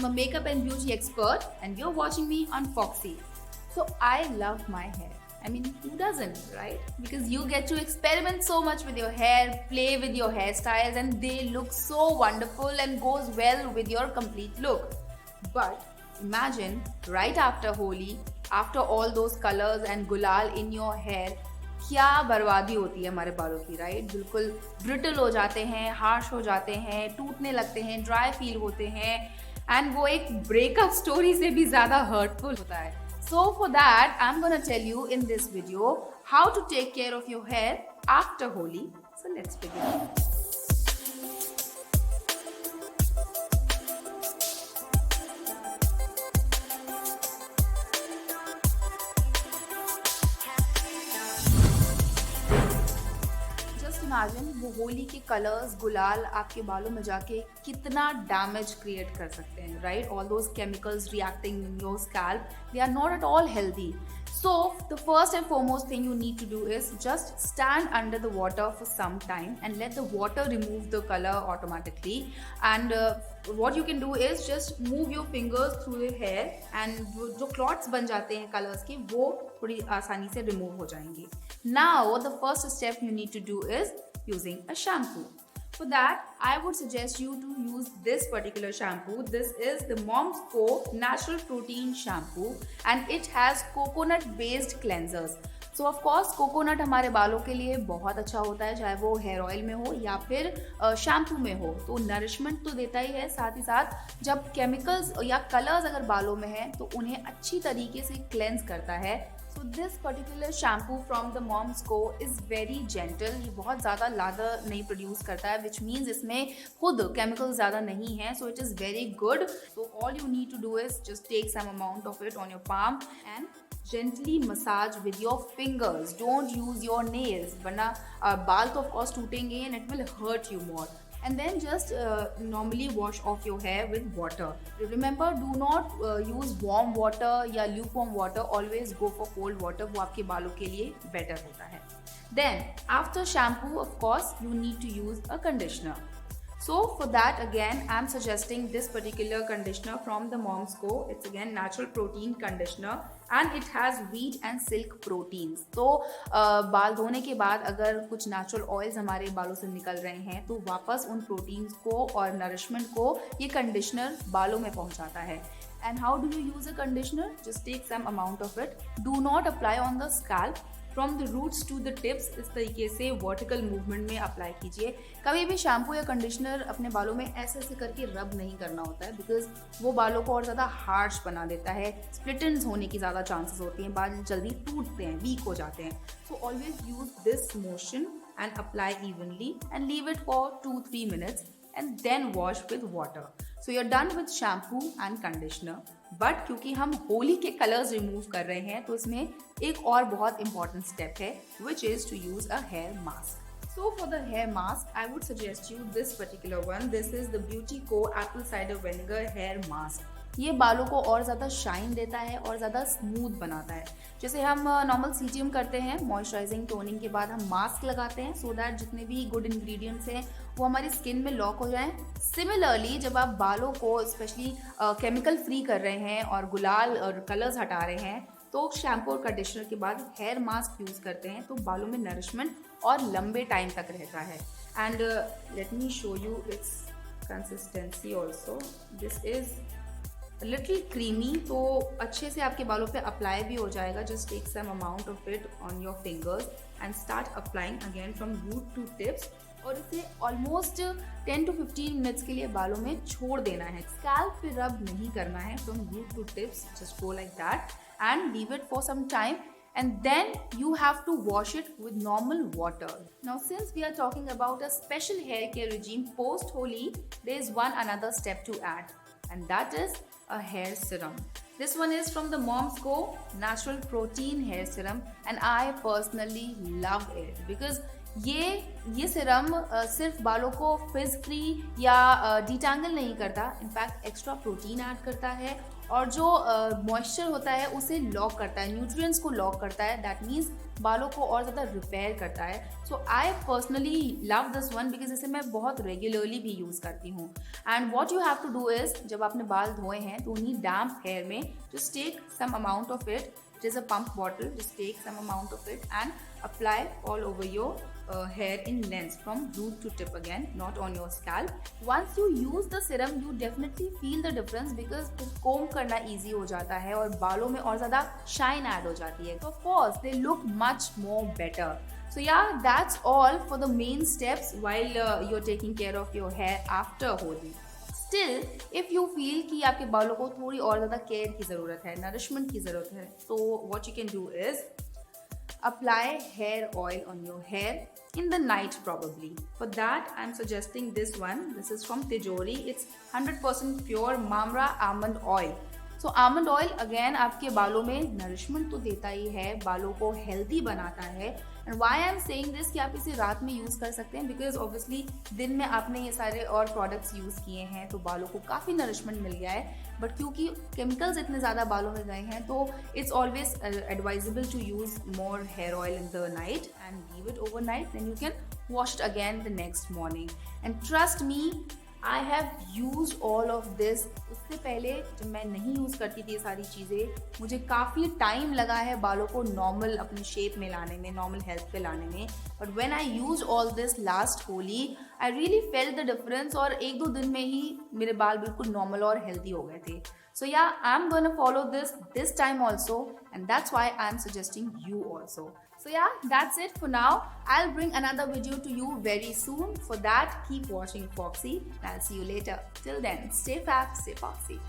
I'm a makeup and beauty expert, and you're watching me on Foxy. So, I love my hair. I mean, who doesn't, right? Because you get to experiment so much with your hair, play with your hairstyles, and they look so wonderful and goes well with your complete look. But imagine right after Holi, after all those colors and gulal in your hair, क्या बर्बादी होती है हमारे बालों की, right? बिल्कुल brittle हो जाते हैं, हार्श हो जाते हैं, टूटने लगते हैं, ड्राई फील होते हैं, एंड वो एक ब्रेकअप स्टोरी से भी ज़्यादा हर्टफुल होता है. So for that, I'm gonna tell you in this video how to take care of your hair after Holi. So let's begin. Imagine वो होली के कलर्स गुलाल आपके बालों में जाके कितना डैमेज क्रिएट कर सकते हैं, right? All those chemicals reacting in your scalp, they are not at all healthy. So the first and foremost thing you need to do is just stand under the water for some time and let the water remove the color automatically. And what you can do is just move your fingers through the hair and जो clots बन जाते हैं colors के वो थोड़ी आसानी से remove हो जाएंगे. Now the first step you need to do is using a shampoo. For that, I would suggest you to use this particular shampoo. This is the Mom's Co Natural Protein Shampoo and it has coconut based cleansers. So of course coconut हमारे बालों के लिए बहुत अच्छा होता है, चाहे वो हेयर ऑयल में हो या फिर शैम्पू में हो. तो नरिशमेंट तो देता ही है, साथ ही साथ जब केमिकल्स या कलर्स अगर बालों में हैं तो उन्हें अच्छी तरीके से क्लेंस करता है. So this particular shampoo from the Mom's Co is very gentle. ये बहुत ज़्यादा लादर नहीं प्रोड्यूस करता है, which means इसमें खुद केमिकल ज़्यादा नहीं है. So it is very good. So all you need to do is just take some amount of it on your palm and gently massage with your fingers. Don't use your nails, वरना बाल तो of course टूटेंगे and it will hurt you more. And then just normally wash off your hair with water. Remember, do not use warm water या lukewarm water. Always go for cold water. वो आपके बालों के लिए better होता है. Then after shampoo, of course, you need to use a conditioner. So for that again, I'm suggesting this particular conditioner from the Mom's Co. It's again natural protein conditioner and it has wheat and silk proteins. तो बाल धोने के बाद अगर कुछ natural oils हमारे बालों से निकल रहे हैं तो वापस उन proteins को और nourishment को ये conditioner बालों में पहुंचाता है. And how do you use a conditioner? Just take some amount of it. Do not apply on the scalp. From the roots to the tips, इस तरीके से वर्टिकल मूवमेंट में अप्लाई कीजिए. कभी भी शैम्पू या कंडीशनर अपने बालों में ऐसे ऐसे करके रब नहीं करना होता है, बिकॉज वो बालों को और ज़्यादा हार्श बना देता है. स्प्लिट एंड्स होने की ज़्यादा चांसेस होती हैं, बाल जल्दी टूटते हैं, वीक हो जाते हैं. So always use this motion and apply evenly and leave it for 2-3 minutes and then wash with water. So you're done with shampoo and conditioner. But क्योंकि हम होली के कलर्स रिमूव कर रहे हैं तो इसमें एक और बहुत इंपॉर्टेंट स्टेप है, which is to use a hair mask. So for the hair mask, I would suggest you this particular one. This is the Beauty Co Apple Cider Vinegar Hair Mask. ये बालों को और ज़्यादा shine देता है और ज़्यादा स्मूथ बनाता है. जैसे हम नॉर्मल सीटीएम करते हैं, मॉइस्चराइजिंग टोनिंग के बाद हम मास्क लगाते हैं सो दैट जितने भी गुड इंग्रेडिएंट्स हैं वो हमारी स्किन में लॉक हो जाएं. सिमिलरली जब आप बालों को स्पेशली केमिकल फ्री कर रहे हैं और गुलाल और कलर्स हटा रहे हैं तो शैम्पू और कंडीशनर के बाद हेयर मास्क यूज़ करते हैं तो बालों में नरिशमेंट और लंबे टाइम तक रहता है. And let me show you it's consistency also. This is little creamy, तो अच्छे से आपके बालों पे अप्लाई भी हो जाएगा. Just take some amount of it on your fingers and start applying again from root to tips. और इसे ऑलमोस्ट 10 to 15 मिनट्स के लिए बालों में छोड़ देना है. स्कैल्प पे रब नहीं करना है. From root to tips just go like that and leave it for some time and then you have to wash it with normal water. Now since we are talking about a special hair care regime post Holi, there is one another step to add and that is a hair serum. This one is from the Mom's Co Natural Protein Hair Serum and I personally love it because ये सिरम सिर्फ बालों को फिज free या detangle नहीं करता, in fact extra protein add करता है और जो मॉइस्चर होता है उसे लॉक करता है, न्यूट्रिएंट्स को लॉक करता है, दैट मीन्स बालों को और ज़्यादा रिपेयर करता है। So I personally love this one because इसे मैं बहुत रेगुलरली भी यूज़ करती हूँ। And what you have to do is, जब आपने बाल धोए हैं तो उन्हीं डैम्प हेयर में just take some amount of it, it is a pump bottle, just take some amount of it and apply all over your hair in length from root to tip again, not on your scalp. Once you use the serum you definitely feel the difference because comb करना easy हो जाता है और बालों में और ज़्यादा shine add हो जाती है, so of course they look much more better. So yeah, that's all for the main steps while you're taking care of your hair after Holi. Still if you feel कि आपके बालों को थोड़ी और ज़्यादा केयर की ज़रूरत है, नरिशमेंट की ज़रूरत है, तो what you can do is apply hair oil on your hair in the night probably. For that I'm suggesting this one. This is from Tijori. It's 100% pure Mamra almond oil. So almond oil again आपके बालों में nourishment तो देता ही है, बालों को healthy बनाता है। And why I am saying this कि आप इसे रात में यूज़ कर सकते हैं बिकॉज ऑब्वियसली दिन में आपने ये सारे और प्रोडक्ट्स यूज़ किए हैं तो बालों को काफ़ी नरिशमेंट मिल गया है, बट क्योंकि केमिकल्स इतने ज़्यादा बालों में गए हैं तो it's always advisable to use more hair oil in the night and leave it overnight, then you can wash it again the next morning. And trust me I have use all of this. उससे पहले जब मैं नहीं use करती थी ये सारी चीज़ें, मुझे काफ़ी टाइम लगा है बालों को नॉर्मल अपनी शेप में लाने में, नॉर्मल हेल्थ पे लाने में, but when I use all this last Holi I really felt the difference और 1-2 दिन में ही मेरे बाल बिल्कुल नॉर्मल और हेल्दी हो गए थे। So yeah, I'm gonna follow this time also, and that's why I'm suggesting you also. So yeah, that's it for now. I'll bring another video to you very soon. For that, keep watching Foxy, and I'll see you later. Till then, stay fab, stay foxy.